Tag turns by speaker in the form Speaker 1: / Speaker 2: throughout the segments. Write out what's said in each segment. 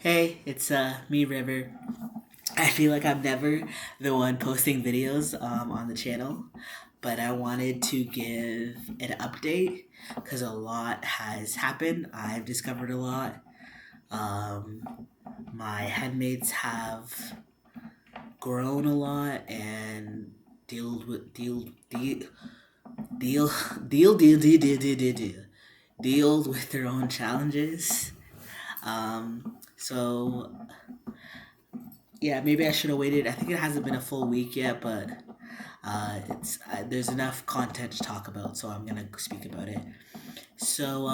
Speaker 1: Hey, it's me, River. I feel like I'm never the one posting videos on the channel, but I wanted to give an update because a lot has happened. I've discovered a lot. My headmates have grown a lot and dealt with deal deal with their own challenges. So yeah, maybe I should have waited. I think it hasn't been a full week yet, but it's there's enough content to talk about, so I'm gonna speak about it. So,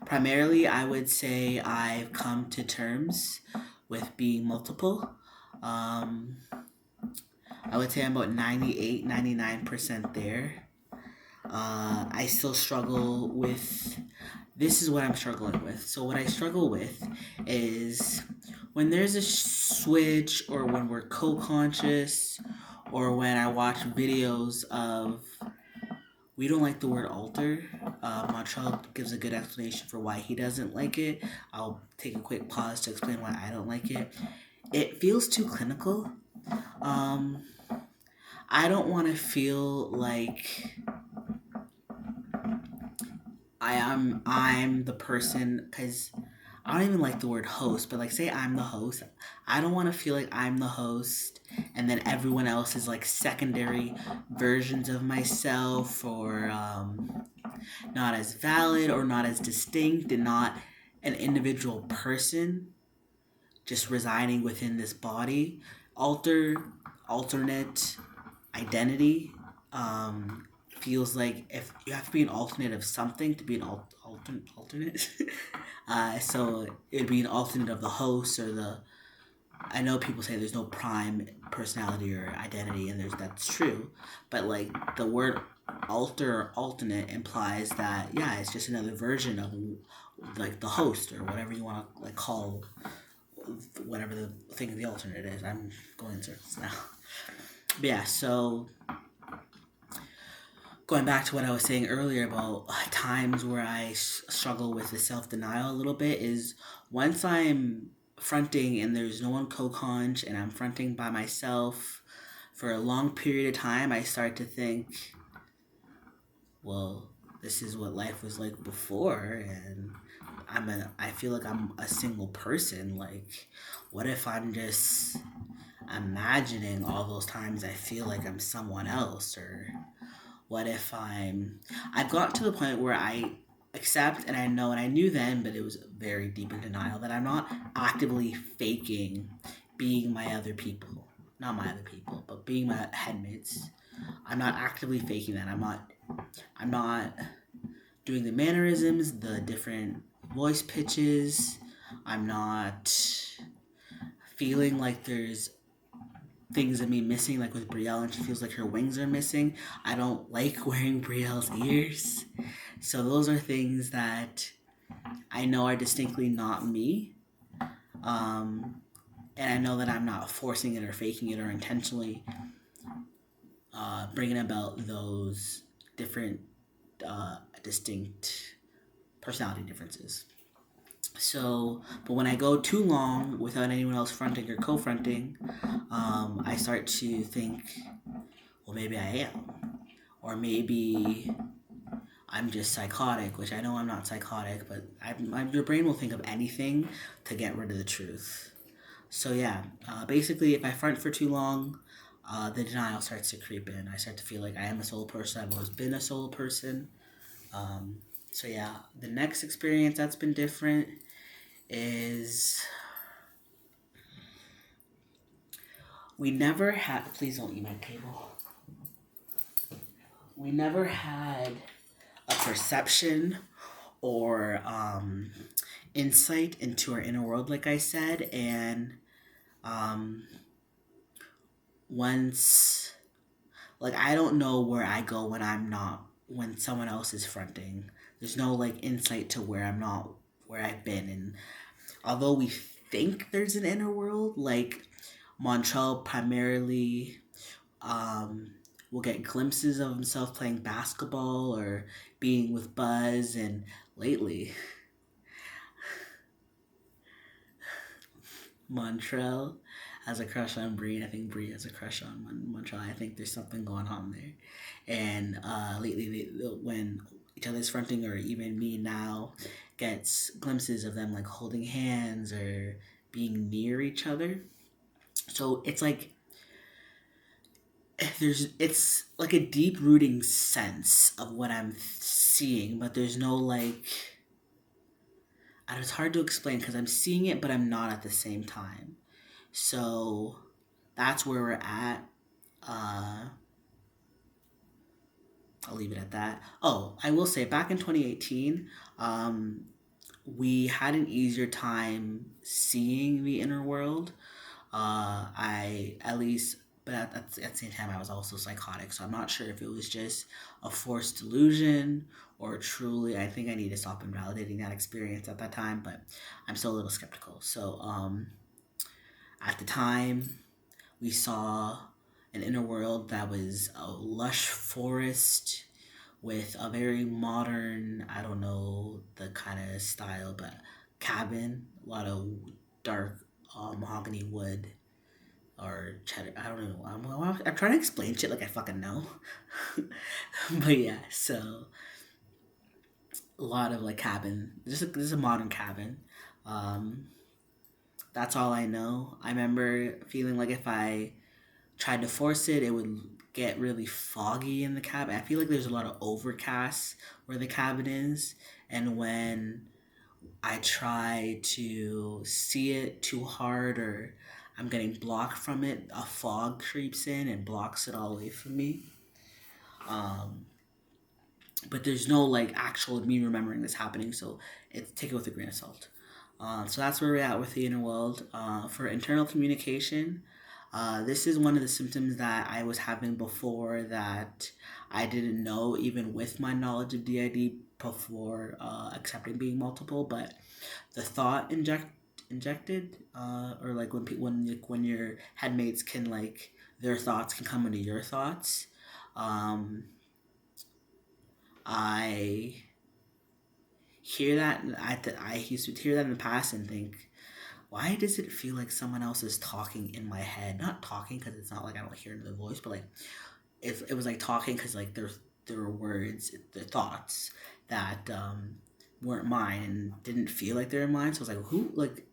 Speaker 1: primarily, I would say I've come to terms with being multiple. Um, I would say I'm about 98, 99% there. I still struggle with. This is what I'm struggling with. So, what I struggle with is when there's a switch, or when we're co-conscious, or when I watch videos of, we don't like the word alter. Montreal gives a good explanation for why he doesn't like it. I'll take a quick pause to explain why I don't like it. It feels too clinical. Um, I don't want to feel like I'm the person, because I don't even like the word host, but like, say I'm the host. I don't want to feel like I'm the host and then everyone else is like secondary versions of myself, or not as valid or not as distinct and not an individual person just residing within this body. Alter, alternate identity feels like if you have to be an alternate of something to be an alternate. So it'd be an alternate of the host or the. I know people say there's no prime personality or identity, and that's true, but like the word alter or alternate implies that, yeah, it's just another version of like the host or whatever you want to like call whatever the thing of the alternate is. I'm going in circles now. But yeah, so going back to what I was saying earlier about times where I struggle with the self denial a little bit is once I'm fronting and there's no one co-conch and I'm fronting by myself for a long period of time, I start to think, well, this is what life was like before, and I feel like I'm a single person. Like, what if I'm just imagining all those times I feel like I'm someone else? Or what if I've gotten to the point where I accept and I know, and I knew then, but it was very deep in denial, that I'm not actively faking being my other people. Not my other people, but being my headmates. I'm not actively faking that. I'm not doing the mannerisms, the different voice pitches. I'm not feeling like there's things of me missing, like with Brielle, and she feels like her wings are missing. I don't like wearing Brielle's ears. So those are things that I know are distinctly not me. Um, and I know that I'm not forcing it or faking it or intentionally bringing about those different, distinct personality differences. So, but when I go too long without anyone else fronting or co-fronting, I start to think, well, maybe I am, or maybe I'm just psychotic, which I know I'm not psychotic, but your brain will think of anything to get rid of the truth. So yeah, basically, if I front for too long, the denial starts to creep in. I start to feel like I am a solo person. I've always been a solo person. Um, so yeah, the next experience that's been different is we never had. Please don't eat my table. We never had a perception or insight into our inner world, like I said, and um, once, like, I don't know where I go when I'm not, when someone else is fronting. There's no like insight to where I'm not, where I've been, and although we think there's an inner world, like Montreal primarily will get glimpses of himself playing basketball or being with Buzz, and lately Montreal has a crush on Bree, and I think Bree has a crush on Montreal. I think there's something going on there. And lately, when each other's fronting, or even me now, gets glimpses of them like holding hands or being near each other. So it's like it's like a deep rooting sense of what I'm seeing, but there's no like, and it's hard to explain because I'm seeing it, but I'm not at the same time. So that's where we're at. Uh, I'll leave it at that. Oh, I will say, back in 2018, um, we had an easier time seeing the inner world. I at least, but at the same time, I was also psychotic, so I'm not sure if it was just a forced delusion or truly. I think I need to stop invalidating that experience at that time, but I'm still a little skeptical. So, at the time, we saw an inner world that was a lush forest with a very modern, I don't know the kind of style, but cabin, a lot of dark mahogany wood or cheddar. I don't know. I'm trying to explain shit like I fucking know. But yeah, so a lot of like cabin. This is a modern cabin. Um, that's all I know. I remember feeling like if I tried to force it, it would get really foggy in the cabin. I feel like there's a lot of overcast where the cabin is, and when I try to see it too hard or I'm getting blocked from it, a fog creeps in and blocks it all away from me. Um, but there's no like actual me remembering this happening, so take it with a grain of salt. So that's where we're at with the inner world. For internal communication, this is one of the symptoms that I was having before that I didn't know, even with my knowledge of DID before accepting being multiple. But the thought injected, or like when your headmates can like their thoughts can come into your thoughts. Um, I hear that. I used to hear that in the past and think, why does it feel like someone else is talking in my head? Not talking because it's not like I don't hear the voice, but like if it was like talking because like there were words, the thoughts that weren't mine and didn't feel like they were mine. So I was like, who like.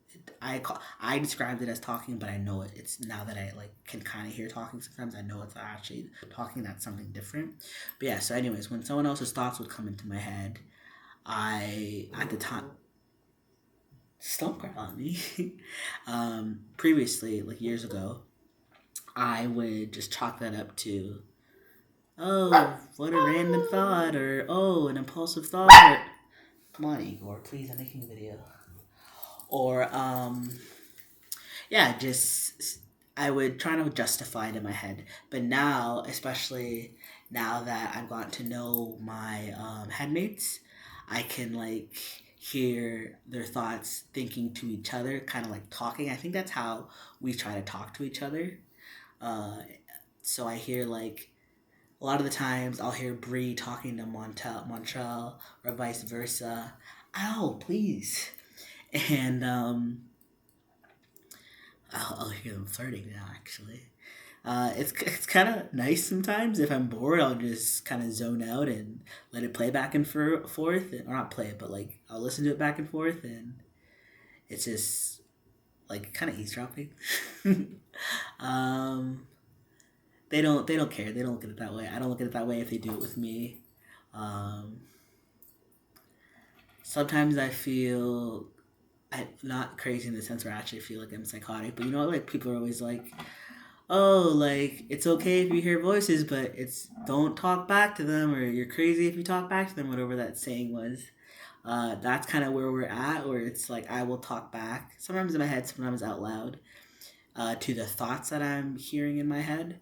Speaker 1: I described it as talking, but I know it's now that I like can kind of hear talking. Sometimes I know it's actually talking. That's something different. But yeah. So, anyways, when someone else's thoughts would come into my head, I at the time don't cry on me. Previously, like years ago, I would just chalk that up to, oh, what a random thought, or oh, an impulsive thought. Or, come on, Igor, please, I'm making a video. Or yeah, just I would try to justify it in my head. But now, especially now that I've gotten to know my headmates, I can like hear their thoughts thinking to each other, kind of like talking. I think that's how we try to talk to each other. Uh, so I hear like a lot of the times I'll hear Bree talking to Montreal or vice versa. Ow, please. And I'll hear them flirting now, actually. It's kind of nice sometimes. If I'm bored, I'll just kind of zone out and let it play back and forth. Or not play it, but like I'll listen to it back and forth. And it's just like kind of eavesdropping. um, they don't care. They don't look at it that way. I don't look at it that way if they do it with me. Um, Sometimes I feel I not crazy in the sense where I actually feel like I'm psychotic, but you know, like people are always like, "Oh, like it's okay if you hear voices, but it's don't talk back to them, or you're crazy if you talk back to them." Whatever that saying was. That's kind of where we're at, where it's like I will talk back, sometimes in my head, sometimes out loud, to the thoughts that I'm hearing in my head.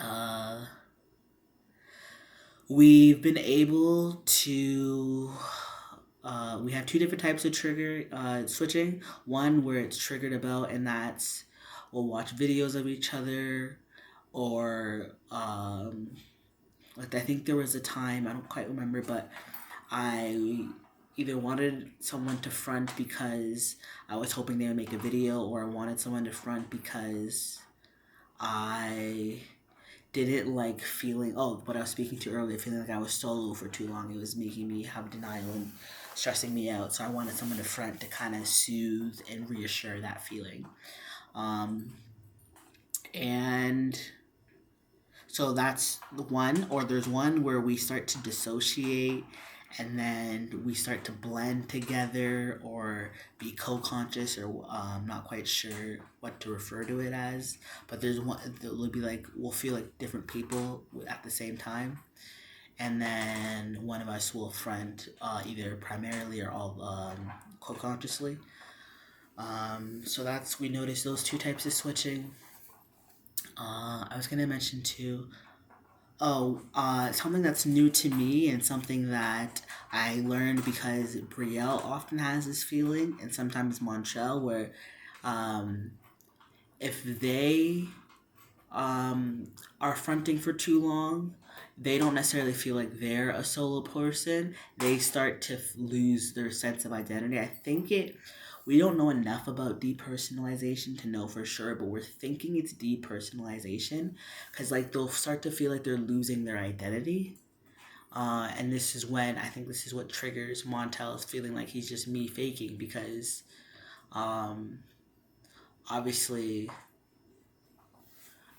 Speaker 1: Uh, we've been able to we have two different types of trigger switching. One where it's triggered about, and that's we'll watch videos of each other, or like I think there was a time I don't quite remember, but I either wanted someone to front because I was hoping they would make a video, or I wanted someone to front because I didn't like feeling, oh, what I was speaking to earlier, feeling like I was solo for too long. It was making me have denial and stressing me out. So I wanted someone to front to kind of soothe and reassure that feeling. Um, and so that's the one, or there's one where we start to dissociate and then we start to blend together or be co-conscious, or not quite sure what to refer to it as. But there's one that will be like, we'll feel like different people at the same time. And then one of us will front either primarily or all co-consciously. So that's, we noticed those two types of switching. I was going to mention too, something that's new to me and something that I learned because Brielle often has this feeling, and sometimes Montrell, where if they are fronting for too long, they don't necessarily feel like they're a solo person. They start to lose their sense of identity. I think we don't know enough about depersonalization to know for sure, but we're thinking it's depersonalization because like they'll start to feel like they're losing their identity. And this is when I think this is what triggers Montel's feeling like he's just me faking, because obviously,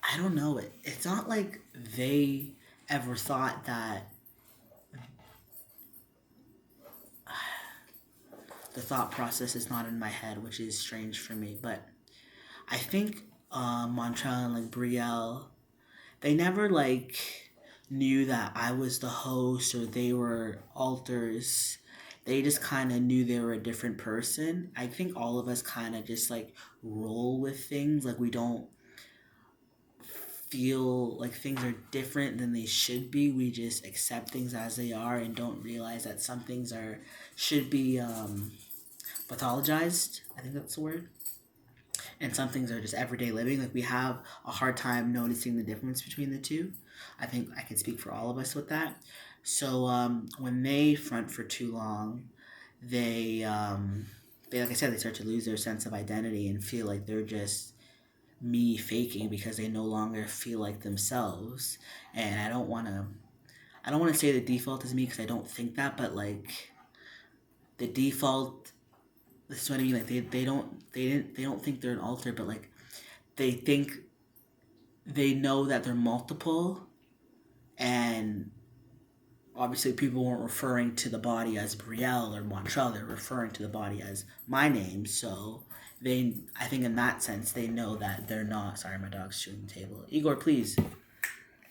Speaker 1: I don't know, it's not like they ever thought that the thought process is not in my head, which is strange for me. But I think Montreal and like Brielle, they never like knew that I was the host or they were alters. They just kind of knew they were a different person. I think all of us kind of just like roll with things. Like we don't feel like things are different than they should be. We just accept things as they are and don't realize that some things should be pathologized. I think that's the word. And some things are just everyday living. Like we have a hard time noticing the difference between the two. I think I can speak for all of us with that. So when they front for too long, they like I said, they start to lose their sense of identity and feel like they're just me faking because they no longer feel like themselves. And I don't want to say the default is me, because I don't think that, but like the default, this is what I mean, like they don't think they're an alter, but like they think they know that they're multiple. And obviously people weren't referring to the body as Brielle or Montreal, they're referring to the body as my name. So I think in that sense, they know that they're not, sorry, my dog's chewing the table. Igor, please.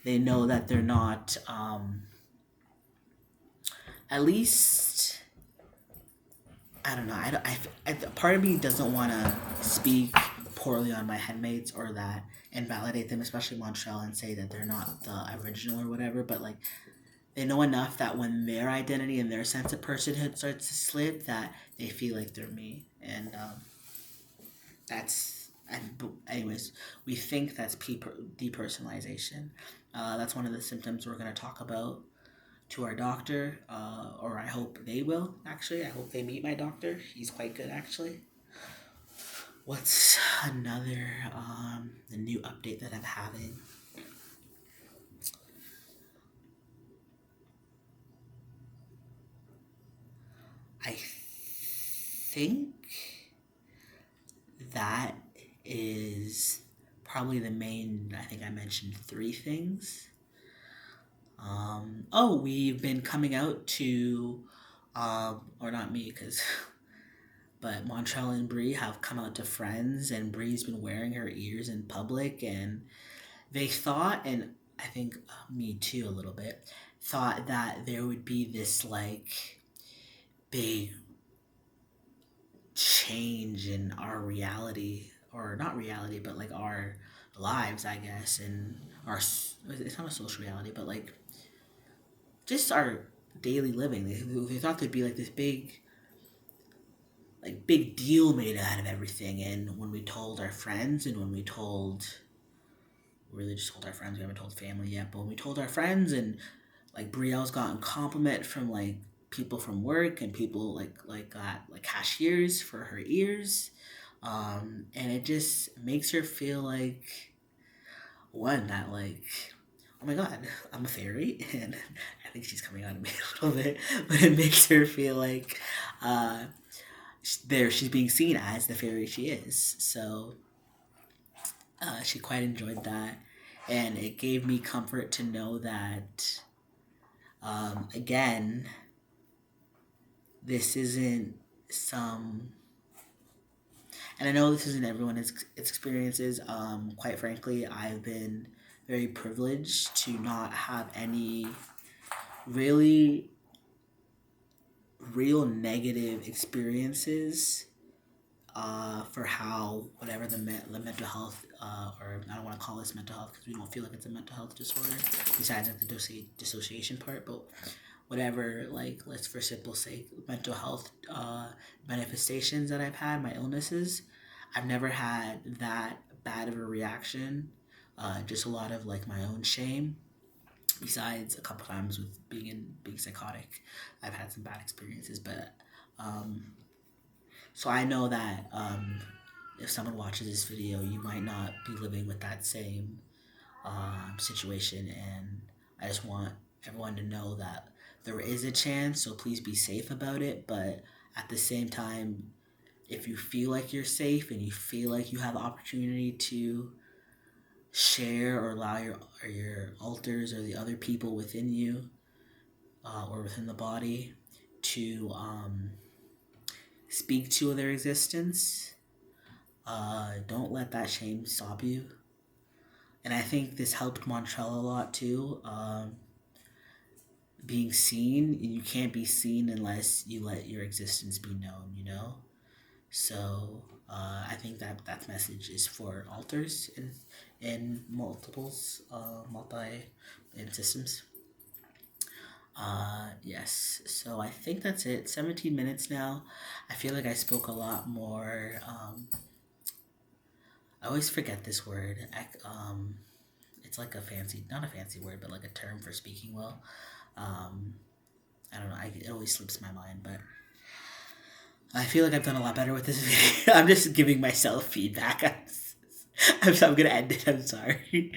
Speaker 1: They know that they're not, at least, I don't know. Part of me doesn't want to speak poorly on my headmates or that invalidate them, especially Montreal, and say that they're not the original or whatever. But like, they know enough that when their identity and their sense of personhood starts to slip, that they feel like they're me, and anyways, we think that's depersonalization. That's one of the symptoms we're going to talk about to our doctor, or I hope they will, actually. I hope they meet my doctor. He's quite good, actually. What's another, the new update that I'm having? I think that is probably the main. I think I mentioned 3 things. We've been coming out to, or not me, because, but Montreal and Brie have come out to friends, and Brie's been wearing her ears in public, and they thought, and I think me too a little bit, thought that there would be this like big change in our reality, or not reality, but like our lives, I guess, and it's not a social reality, but like just our daily living. They thought there'd be like this big deal made out of everything. And when we told our friends, and when we really just told our friends, we haven't told family yet, but when we told our friends, and like Brielle's gotten compliment from like people from work and people like cashiers for her ears, and it just makes her feel like one that like, oh my god, I'm a fairy, and I think she's coming out of me a little bit, but it makes her feel like uh, she's being seen as the fairy she is. So she quite enjoyed that, and it gave me comfort to know that again, this isn't some, and I know this isn't everyone's experiences. Quite frankly, I've been very privileged to not have any really real negative experiences for how whatever the mental health, or I don't want to call this mental health because we don't feel like it's a mental health disorder besides like the dissociation part, but whatever, like let's for simple sake mental health manifestations that I've had, my illnesses, I've never had that bad of a reaction. Just a lot of like my own shame. Besides a couple times with being psychotic, I've had some bad experiences, but so I know that if someone watches this video, you might not be living with that same situation, and I just want everyone to know that there is a chance. So please be safe about it. But at the same time, if you feel like you're safe and you feel like you have the opportunity to share or allow your alters or the other people within you or within the body to speak to their existence, don't let that shame stop you. And I think this helped Montreal a lot too. Being seen, you can't be seen unless you let your existence be known, you know? So I think that message is for alters in multiples, in systems. Yes, so I think that's it. 17 minutes now. I feel like I spoke a lot more. I always forget this word. It's like a fancy, not a fancy word, but like a term for speaking well. I don't know. It always slips my mind, but I feel like I've done a lot better with this video. I'm just giving myself feedback. I'm gonna end it. I'm sorry.